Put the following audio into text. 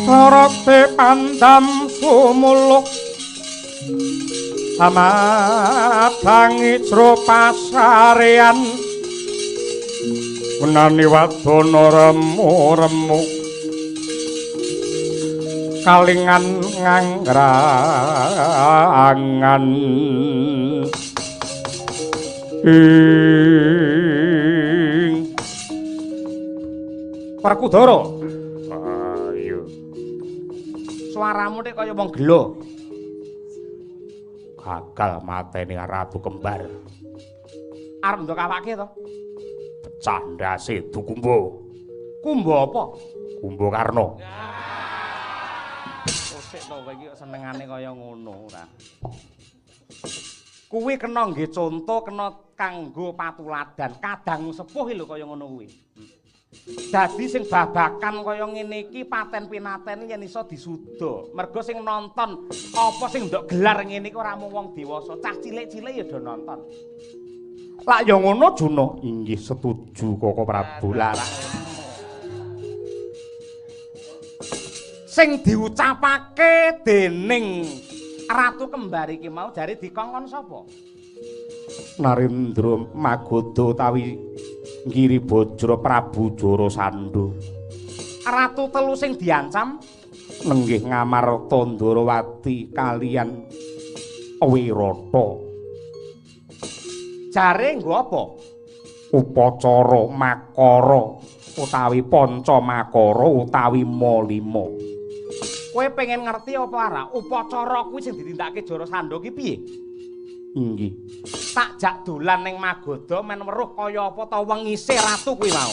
lorote pandam sumuluk amatangi jro pasarean menani wadana remu-remu kalingan ngangrangan Perkudara. Ayo. Suaramu nek kaya wong gelo. Gagal mateni Ratu Kembar. Arep ndok awake to? Pecah ndase Du Kumba. Kumba apa? Kumba Karna. Sik to kowe iki senengane kaya ngono ora. Kuwi kena nggih conto, kena kanggo patuladan. Kadang sepuh lho kaya ngono kuwi. Dadi sing babakan kaya ngene iki paten pinaten yen iso disuda. Mergo sing nonton apa sing ndok gelar ngene iki ora mung wong dewasa, cah cilik-cilik ya do nonton. Lak ya ngono Juna, inggih setuju Koko Prabu Larang. Sing diucapake dening Ratu Kembar iki mau jare dikongkon sapa? Narendra Magoda utawi Giri Bajra Prabu Jarasandha. Ratu telu sing diancam nenggih Ngamarta Ndarawati kaliyan Wirata. Jare nggo apa? Upacara makara utawi panca makara utawi malima. Kowe pengen ngerti apa ora? Upacara kuwi sing ditindakake Jarasandha ki piye? Inggih. Tak jak dolan ning Magoda men weruh kaya apa ta wengise ratu kuwi mau.